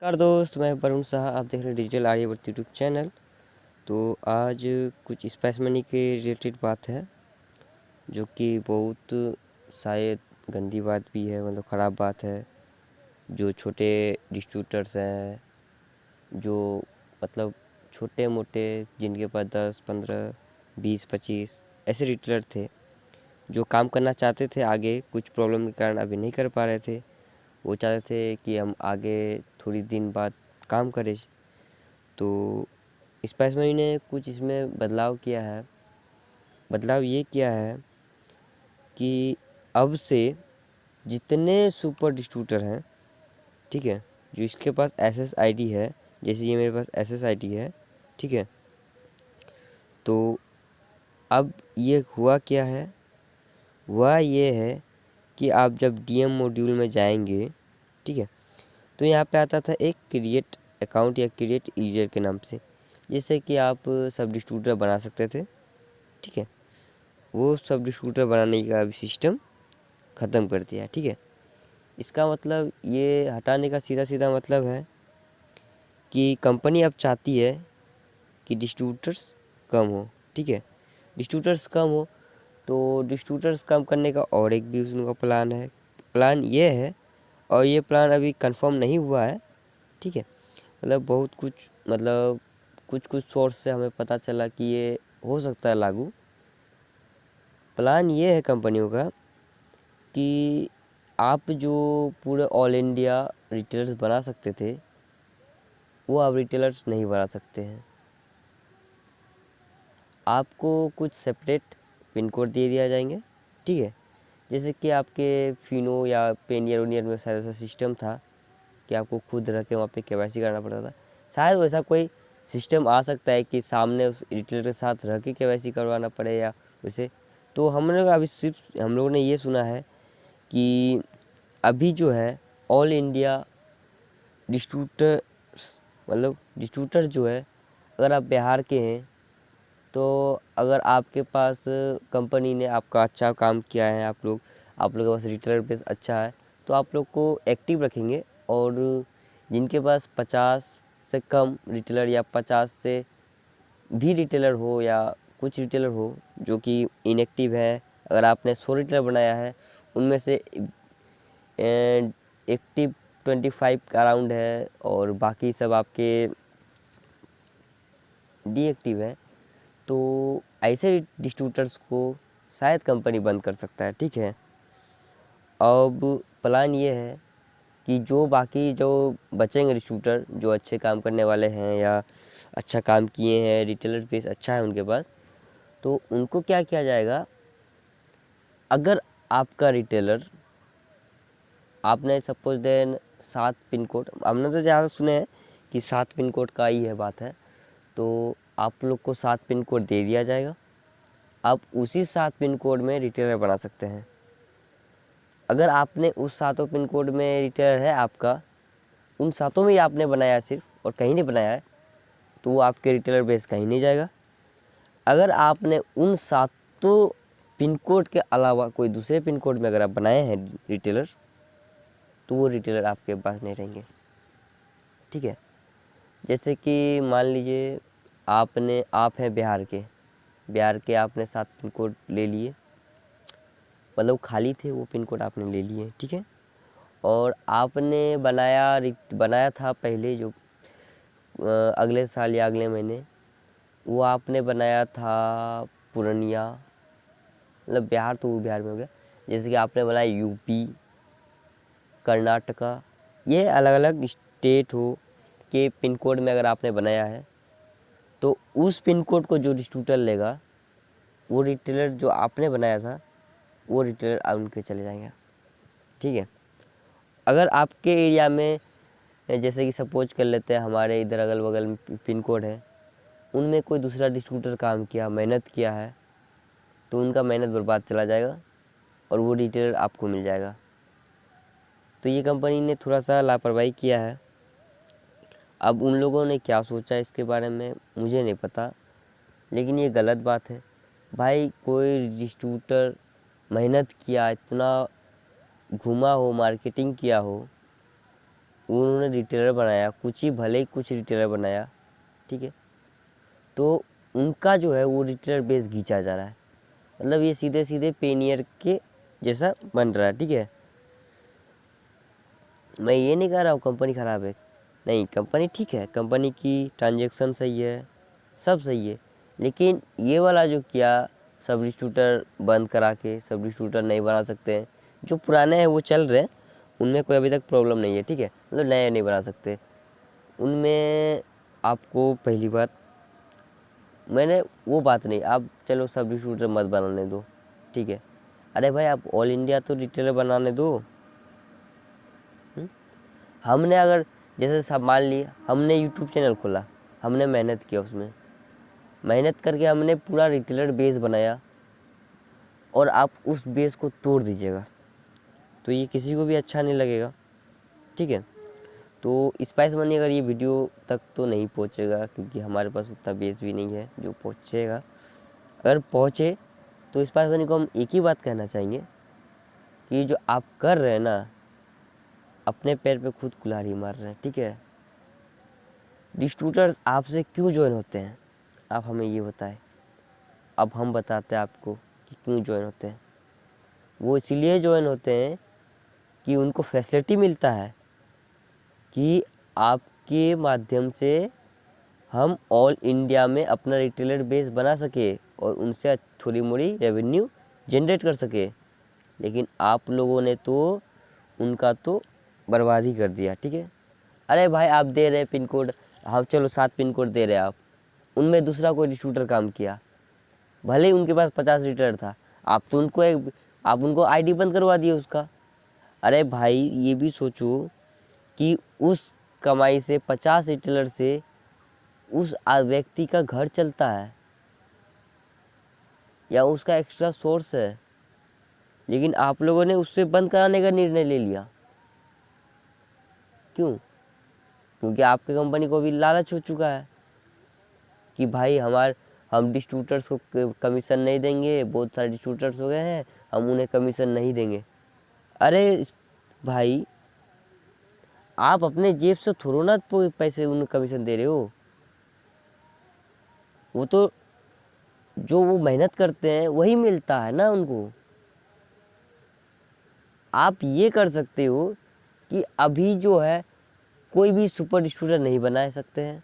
नमस्कार दोस्त, मैं वरुण शाह। आप देख रहे हैं डिजिटल आर्यवर्त यूट्यूब चैनल। तो आज कुछ स्पेस मनी के रिलेटेड बात है, जो कि बहुत शायद गंदी बात भी है, मतलब ख़राब बात है। जो छोटे डिस्ट्रीब्यूटर्स हैं, जो मतलब छोटे मोटे, जिनके पास 10, 15, 20, 25 ऐसे रिटेलर थे, जो काम करना चाहते थे आगे, कुछ प्रॉब्लम के कारण अभी नहीं कर पा रहे थे। वो चाहते थे कि हम आगे थोड़ी दिन बाद काम करें। तो स्पाइस मनी ने कुछ इसमें बदलाव किया है। बदलाव ये किया है कि अब से जितने सुपर डिस्ट्रीब्यूटर हैं, ठीक है, जो इसके पास SSID है, जैसे ये मेरे पास SSID है, ठीक है, तो अब ये हुआ क्या है, हुआ ये है कि आप जब DM मॉड्यूल में जाएंगे, ठीक है, तो यहाँ पे आता था एक क्रिएट अकाउंट या क्रिएट यूजर के नाम से, जिससे कि आप सब डिस्ट्रीब्यूटर बना सकते थे, ठीक है। वो सब डिस्ट्रीब्यूटर बनाने का अभी सिस्टम ख़त्म कर दिया है, ठीक है। इसका मतलब ये हटाने का सीधा सीधा मतलब है कि कंपनी अब चाहती है कि डिस्ट्रीब्यूटर्स कम हो, ठीक है। डिस्ट्रीब्यूटर्स कम हो तो डिस्ट्रीब्यूटर्स कम करने का और एक भी उनका प्लान है। प्लान ये है, और ये प्लान अभी कंफर्म नहीं हुआ है, ठीक है। मतलब बहुत कुछ, मतलब कुछ कुछ सोर्स से हमें पता चला कि ये हो सकता है लागू। प्लान ये है कंपनियों का कि आप जो पूरे ऑल इंडिया रिटेलर्स बना सकते थे, वो अब रिटेलर्स नहीं बना सकते हैं। आपको कुछ सेपरेट पिन कोड दे दिया जाएंगे, ठीक है। जैसे कि आपके फिनो या पेनियर उनियर में शायद ऐसा सिस्टम था कि आपको खुद रह के वहाँ पे KYC करना पड़ता था। शायद वैसा कोई सिस्टम आ सकता है कि सामने उस रिटेलर के साथ रह के KYC करवाना पड़े या वैसे। तो हम लोग अभी सिर्फ हम लोगों ने ये सुना है कि अभी जो है ऑल इंडिया डिस्ट्रीब्यूटर्स, मतलब डिस्ट्रीब्यूटर जो है, अगर आप बिहार के हैं, तो अगर आपके पास कंपनी ने आपका अच्छा काम किया है, आप लोगों के पास रिटेलर बेस अच्छा है, तो आप लोग को एक्टिव रखेंगे। और जिनके पास 50 से कम रिटेलर या 50 से भी रिटेलर हो या कुछ रिटेलर हो जो कि इनएक्टिव है, अगर आपने 100 रिटेलर बनाया है, उनमें से एक्टिव 25 का अराउंड है और बाकी सब आपके डीएक्टिव है, तो ऐसे डिस्ट्रीब्यूटर्स को शायद कंपनी बंद कर सकता है, ठीक है। अब प्लान ये है कि जो बाकी जो बचेंगे डिस्ट्रीब्यूटर, जो अच्छे काम करने वाले हैं या अच्छा काम किए हैं, रिटेलर बेस अच्छा है उनके पास, तो उनको क्या किया जाएगा, अगर आपका रिटेलर, आपने सपोज देन 7 पिन कोड, हमने तो ज़्यादा सुने हैं कि 7 पिन कोड का ही है बात है, तो आप लोग को 7 पिन कोड दे दिया जाएगा। आप उसी 7 पिन कोड में रिटेलर बना सकते हैं। अगर आपने उस 7 पिन कोड में रिटेलर है आपका, उन 7 में ही आपने बनाया सिर्फ और कहीं नहीं बनाया है, तो वो आपके रिटेलर बेस कहीं नहीं जाएगा। अगर आपने उन 7 पिन कोड के अलावा कोई दूसरे पिन कोड में अगर आप बनाए हैं रिटेलर, तो वो रिटेलर आपके पास नहीं रहेंगे, ठीक है। जैसे कि मान लीजिए आप हैं बिहार के आपने 7 पिन कोड ले लिए, मतलब खाली थे वो पिन कोड आपने ले लिए, ठीक है। और आपने बनाया था पहले जो अगले साल या अगले महीने, वो आपने बनाया था पूर्णिया, मतलब बिहार, तो वो बिहार में हो गया। जैसे कि आपने बनाया यूपी, कर्नाटका, ये अलग अलग स्टेट हो के पिन कोड में अगर आपने बनाया है, तो उस पिन कोड को जो डिस्ट्रीब्यूटर लेगा, वो रिटेलर जो आपने बनाया था, वो रिटेलर उनके चले जाएंगे, ठीक है। अगर आपके एरिया में, जैसे कि सपोज कर लेते हैं हमारे इधर अगल बगल में पिन कोड है, उनमें कोई दूसरा डिस्ट्रीब्यूटर काम किया, मेहनत किया है, तो उनका मेहनत बर्बाद चला जाएगा और वो रिटेलर आपको मिल जाएगा। तो ये कंपनी ने थोड़ा सा लापरवाही किया है। अब उन लोगों ने क्या सोचा इसके बारे में मुझे नहीं पता, लेकिन ये गलत बात है। भाई कोई डिस्ट्रीब्यूटर मेहनत किया, इतना घूमा हो, मार्केटिंग किया हो, उन्होंने रिटेलर बनाया, कुछ ही भले ही कुछ रिटेलर बनाया, ठीक है, तो उनका जो है वो रिटेलर बेस खींचा जा रहा है। मतलब ये सीधे सीधे पेनियर के जैसा बन रहा है, ठीक है। मैं ये नहीं कह रहा हूँ कंपनी ख़राब है, नहीं, कंपनी ठीक है, कंपनी की ट्रांजैक्शन सही है, सब सही है, लेकिन ये वाला जो किया, सब डिस्ट्रीब्यूटर बंद करा के सब डिस्ट्रीब्यूटर नहीं बना सकते हैं, जो पुराने हैं वो चल रहे हैं, उनमें कोई अभी तक प्रॉब्लम नहीं है, ठीक है, मतलब नए नहीं बना सकते उनमें। आपको पहली बात, मैंने वो बात नहीं, आप चलो सब डिस्ट्रीब्यूटर मत बनाने दो, ठीक है, अरे भाई आप ऑल इंडिया तो रिटेलर बनाने दो। हमने अगर जैसे सब मान लिया, हमने यूट्यूब चैनल खोला, हमने मेहनत किया, उसमें मेहनत करके हमने पूरा रिटेलर बेस बनाया, और आप उस बेस को तोड़ दीजिएगा तो ये किसी को भी अच्छा नहीं लगेगा, ठीक है। तो स्पाइस मनी अगर ये वीडियो तक तो नहीं पहुंचेगा, क्योंकि हमारे पास उतना बेस भी नहीं है जो पहुंचेगा। अगर पहुंचे तो स्पाइस मनी को हम एक ही बात कहना चाहेंगे कि जो आप कर रहे हैं ना, अपने पैर पे खुद कुल्हाड़ी मार रहे हैं, ठीक है। डिस्ट्रीब्यूटर्स आपसे क्यों ज्वाइन होते हैं, आप हमें ये बताएं। अब हम बताते हैं आपको कि क्यों ज्वाइन होते हैं। वो इसलिए ज्वाइन होते हैं कि उनको फैसिलिटी मिलता है कि आपके माध्यम से हम ऑल इंडिया में अपना रिटेलर बेस बना सके और उनसे थोड़ी मोड़ी रेवेन्यू जनरेट कर सके। लेकिन आप लोगों ने तो उनका तो बर्बादी कर दिया, ठीक है। अरे भाई आप दे रहे पिन कोड, हाँ चलो 7 पिन कोड दे रहे आप, उनमें दूसरा कोई डिस्ट्रीब्यूटर काम किया, भले ही उनके पास 50 रिटेलर था, आप उनको आईडी बंद करवा दिए उसका। अरे भाई ये भी सोचो कि उस कमाई से 50 रिटेलर से उस व्यक्ति का घर चलता है या उसका एक्स्ट्रा सोर्स है, लेकिन आप लोगों ने उससे बंद कराने का निर्णय ले लिया। क्यों? क्योंकि आपकी कंपनी को भी लालच हो चुका है कि भाई हम डिस्ट्रीब्यूटर्स को कमीशन नहीं देंगे, बहुत सारे डिस्ट्रीब्यूटर्स हो गए हैं, हम उन्हें कमीशन नहीं देंगे। अरे भाई आप अपने जेब से थोड़ा ना पैसे उन्हें कमीशन दे रहे हो, वो तो जो वो मेहनत करते हैं वही मिलता है ना उनको। आप ये कर सकते हो कि अभी जो है कोई भी सुपर डिस्ट्रीब्यूटर नहीं बना सकते हैं,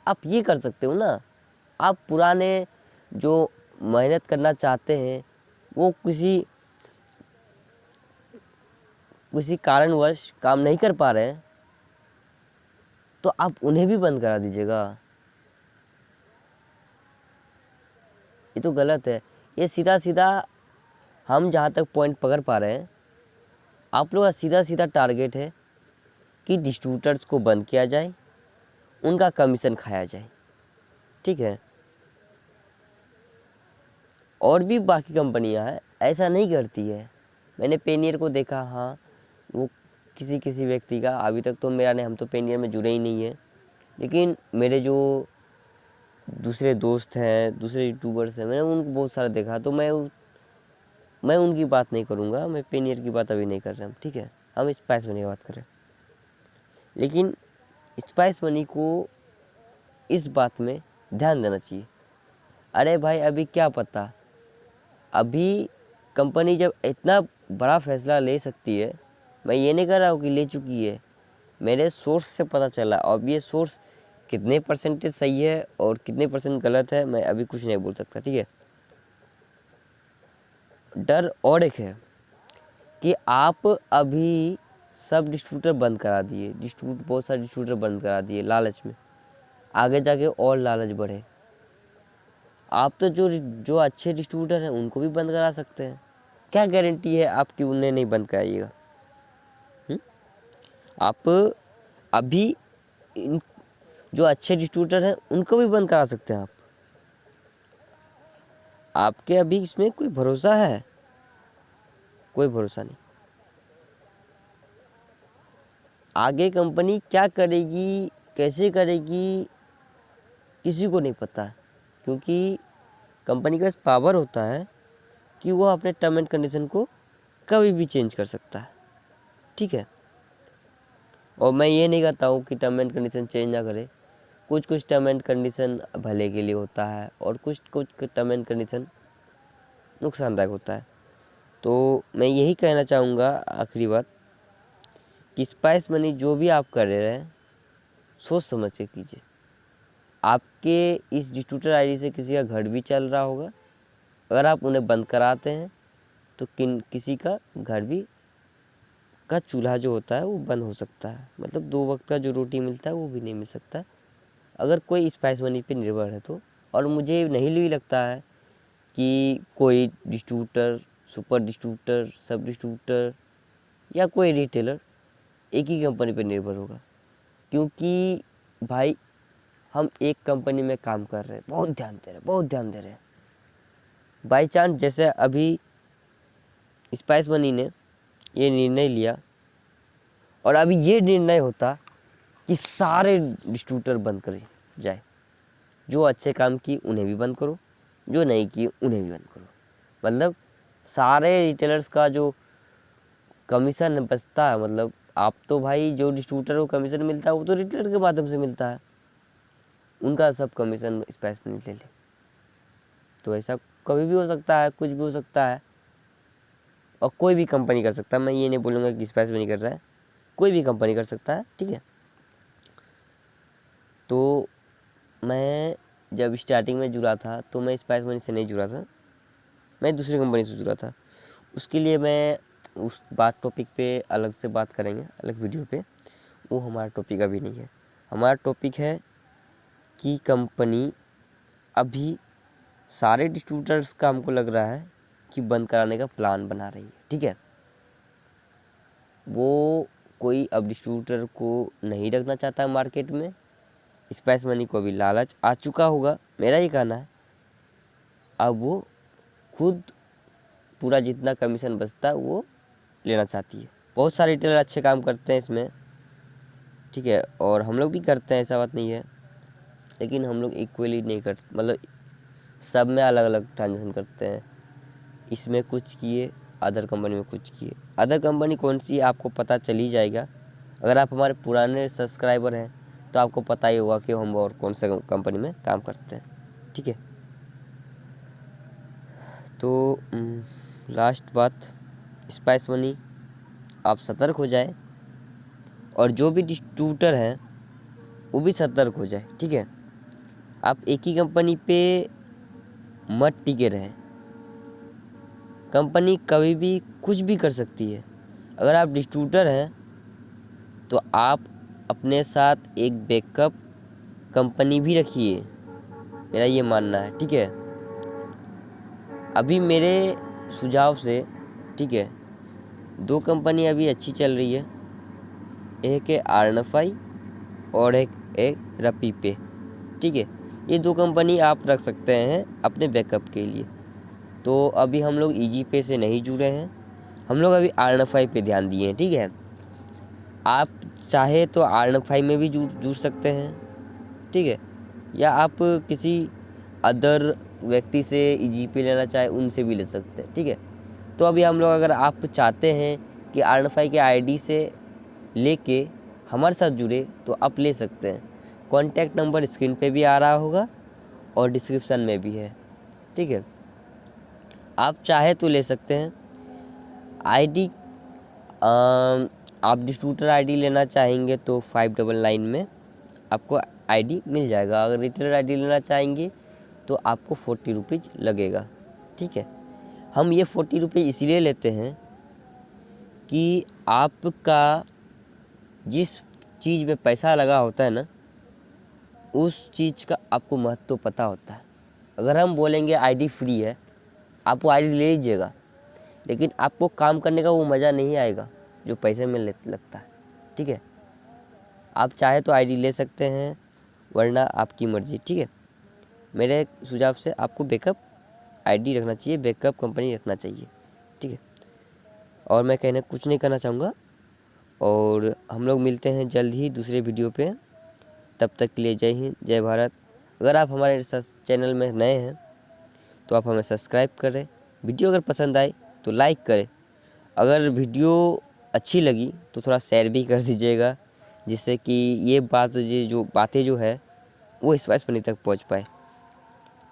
आप ये कर सकते हो ना। आप पुराने जो मेहनत करना चाहते हैं वो किसी कारणवश काम नहीं कर पा रहे हैं, तो आप उन्हें भी बंद करा दीजिएगा। ये तो गलत है। ये सीधा सीधा हम जहाँ तक पॉइंट पकड़ पा रहे हैं, आप लोग का सीधा सीधा टारगेट है कि डिस्ट्रीब्यूटर्स को बंद किया जाए, उनका कमीशन खाया जाए, ठीक है। और भी बाकी कंपनियां हैं ऐसा नहीं करती है। मैंने पेनियर को देखा, हाँ वो किसी किसी व्यक्ति का, अभी तक तो मेरा नहीं, हम तो पेनियर में जुड़े ही नहीं है, लेकिन मेरे जो दूसरे दोस्त हैं, दूसरे यूट्यूबर्स हैं, मैंने उनको बहुत सारा देखा, तो मैं उनकी बात नहीं करूँगा, मैं पेनियर की बात अभी नहीं कर रहे हम, ठीक है, हम स्पाइस मनी की बात कर रहे हैं। लेकिन स्पाइस मनी को इस बात में ध्यान देना चाहिए। अरे भाई अभी क्या पता, अभी कंपनी जब इतना बड़ा फैसला ले सकती है, मैं ये नहीं कह रहा हूँ कि ले चुकी है, मेरे सोर्स से पता चला, अब ये सोर्स कितने परसेंटेज सही है और कितने परसेंट गलत है मैं अभी कुछ नहीं बोल सकता, ठीक है। डर और एक है कि आप अभी सब डिस्ट्रीब्यूटर बंद करा दिए, बहुत सारे डिस्ट्रीब्यूटर बंद करा दिए लालच में, आगे जाके और लालच बढ़े। आप तो जो अच्छे डिस्ट्रीब्यूटर हैं उनको भी बंद करा सकते हैं, क्या गारंटी है आपकी उन्हें नहीं बंद कराइएगा। आप अभी जो अच्छे डिस्ट्रीब्यूटर हैं उनको भी बंद करा सकते हैं। आपके अभी इसमें कोई भरोसा है? कोई भरोसा नहीं। आगे कंपनी क्या करेगी, कैसे करेगी, किसी को नहीं पता, क्योंकि कंपनी का पावर होता है कि वो अपने टर्म एंड कंडीशन को कभी भी चेंज कर सकता है, ठीक है। और मैं ये नहीं कहता हूँ कि टर्म एंड कंडीशन चेंज ना करें, कुछ कुछ टर्म एंड कंडीशन भले के लिए होता है और कुछ कुछ टर्म एंड कंडीशन नुकसानदायक होता है। तो मैं यही कहना चाहूँगा आखिरी बात कि स्पाइस मनी जो भी आप कर रहे हैं सोच समझ के कीजिए। आपके इस डिस्ट्रीब्यूटर आईडी से किसी का घर भी चल रहा होगा, अगर आप उन्हें बंद कराते हैं तो किसी का घर भी का चूल्हा जो होता है वो बंद हो सकता है, मतलब 2 वक्त का जो रोटी मिलता है वो भी नहीं मिल सकता अगर कोई स्पाइस मनी पे निर्भर है तो। और मुझे नहीं भी लगता है कि कोई डिस्ट्रीब्यूटर, सुपर डिस्ट्रीब्यूटर, सब डिस्ट्रीब्यूटर या कोई रिटेलर एक ही कंपनी पर निर्भर होगा, क्योंकि भाई हम एक कंपनी में काम कर रहे हैं, बहुत ध्यान दे रहे हैं। बाई चांस जैसे अभी स्पाइस मनी ने ये निर्णय लिया और अभी ये निर्णय होता कि सारे डिस्ट्रीब्यूटर बंद कर जाए, जो अच्छे काम की उन्हें भी बंद करो, जो नहीं किए उन्हें भी बंद करो, मतलब सारे रिटेलर्स का जो कमीशन बचता है, मतलब आप तो भाई जो डिस्ट्रीब्यूटर को कमीशन मिलता है वो तो रिटेलर के माध्यम से मिलता है, उनका सब कमीशन स्पाइस मनी ले ले। तो ऐसा कभी भी हो सकता है, कुछ भी हो सकता है और कोई भी कंपनी कर सकता है। मैं ये नहीं बोलूँगा कि स्पाइस मनी कर रहा है, कोई भी कंपनी कर सकता है, ठीक है। तो मैं जब स्टार्टिंग में जुड़ा था तो मैं स्पाइस मनी से नहीं जुड़ा था, मैं दूसरी कंपनी से जुड़ा था। उसके लिए मैं उस टॉपिक पे अलग से बात करेंगे, अलग वीडियो पे, वो हमारा टॉपिक अभी नहीं है। हमारा टॉपिक है कि कंपनी अभी सारे डिस्ट्रीब्यूटर्स का हमको लग रहा है कि बंद कराने का प्लान बना रही है, ठीक है। वो कोई अब डिस्ट्रीब्यूटर को नहीं रखना चाहता है मार्केट में, स्पाइस मनी को अभी लालच आ चुका होगा, मेरा ये कहना है। अब वो खुद पूरा जितना कमीशन बचता है वो लेना चाहती है। बहुत सारे रिटेलर अच्छे काम करते हैं इसमें, ठीक है, और हम लोग भी करते हैं, ऐसा बात नहीं है, लेकिन हम लोग इक्वली नहीं करते, मतलब सब में अलग अलग ट्रांजेक्शन करते हैं। इसमें कुछ किए, अदर कंपनी में कुछ किए। अदर कंपनी कौन सी आपको पता चल ही जाएगा, अगर आप हमारे पुराने सब्सक्राइबर हैं तो आपको पता ही होगा कि हम और कौन सा कंपनी में काम करते हैं, ठीक है। तो लास्ट बात, स्पाइस मनी आप सतर्क हो जाए और जो भी डिस्ट्रीब्यूटर हैं वो भी सतर्क हो जाए, ठीक है। आप एक ही कंपनी पे मत टिके रहें, कंपनी कभी भी कुछ भी कर सकती है। अगर आप डिस्ट्रीब्यूटर हैं तो आप अपने साथ एक बैकअप कंपनी भी रखिए, मेरा ये मानना है, ठीक है। अभी मेरे सुझाव से, ठीक है, 2 कंपनी अभी अच्छी चल रही है, एक है आर्नफाई और एक रपी पे, ठीक है। ये 2 कंपनी आप रख सकते हैं अपने बैकअप के लिए। तो अभी हम लोग ईजी पे से नहीं जुड़े हैं, हम लोग अभी आर्नफाई पे ध्यान दिए हैं, ठीक है। आप चाहे तो आर्नफाई में भी जुड़ सकते हैं, ठीक है, या आप किसी अदर व्यक्ति से ईजी पे लेना चाहे उनसे भी ले सकते हैं, ठीक है। तो अभी हम लोग, अगर आप चाहते हैं कि आर्नफाई के आईडी से लेके हमारे साथ जुड़े तो आप ले सकते हैं। कॉन्टैक्ट नंबर स्क्रीन पे भी आ रहा होगा और डिस्क्रिप्शन में भी है, ठीक है। आप चाहे तो ले सकते हैं। आईडी आप डिस्ट्रीब्यूटर आईडी लेना चाहेंगे तो 599 में आपको आईडी मिल जाएगा। अगर रिटेलर आईडी लेना चाहेंगे तो आपको 40 रुपीज़ लगेगा, ठीक है। हम ये 40 रुपीज़ इसलिए लेते हैं कि आपका जिस चीज़ में पैसा लगा होता है ना, उस चीज़ का आपको महत्व पता होता है। अगर हम बोलेंगे आईडी फ्री है, आप वो आईडी ले लीजिएगा, लेकिन आपको काम करने का वो मज़ा नहीं आएगा जो पैसे में लगता है, ठीक है। आप चाहे तो आईडी ले सकते हैं, वरना आपकी मर्ज़ी, ठीक है। मेरे सुझाव से आपको बैकअप आईडी रखना चाहिए, बैकअप कंपनी रखना चाहिए, ठीक है। और मैं कहने कुछ नहीं करना चाहूँगा, और हम लोग मिलते हैं जल्द ही दूसरे वीडियो पे। तब तक के लिए जय हिंद, जय भारत। अगर आप हमारे चैनल में नए हैं तो आप हमें सब्सक्राइब करें, वीडियो अगर पसंद आए तो लाइक करें, अगर वीडियो अच्छी लगी तो थोड़ा शेयर भी कर दीजिएगा, जिससे कि ये बात जो बातें जो है वो स्पाइस मनी तक पहुंच पाए,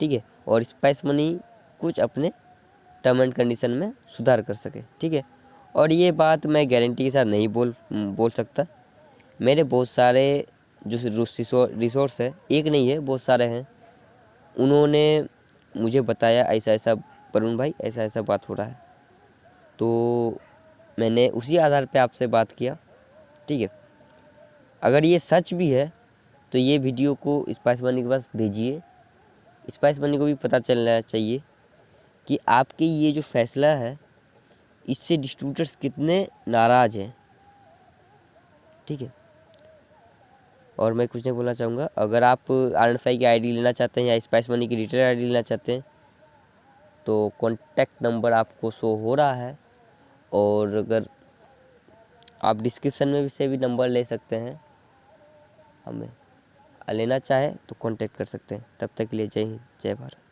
ठीक है। और स्पाइस मनी कुछ अपने टर्म एंड कंडीशन में सुधार कर सके, ठीक है। और ये बात मैं गारंटी के साथ नहीं बोल सकता। मेरे बहुत सारे जो रिसोर्स है, एक नहीं है बहुत सारे हैं, उन्होंने मुझे बताया ऐसा ऐसा वरुण भाई ऐसा ऐसा बात हो रहा है, तो मैंने उसी आधार पे आपसे बात किया, ठीक है। अगर ये सच भी है तो ये वीडियो को स्पाइस मनी के पास भेजिए। स्पाइस मनी को भी पता चलना चाहिए कि आपके ये जो फैसला है इससे डिस्ट्रीब्यूटर्स कितने नाराज़ हैं, ठीक है। और मैं कुछ नहीं बोलना चाहूँगा। अगर आप आर.एन.फाई की आईडी लेना चाहते हैं या स्पाइस मनी की रिटेल आईडी लेना चाहते हैं तो कॉन्टैक्ट नंबर आपको शो हो रहा है, और अगर आप डिस्क्रिप्शन में से भी नंबर ले सकते हैं, हमें लेना चाहे तो कांटेक्ट कर सकते हैं। तब तक के लिए जय हिंद, जय भारत।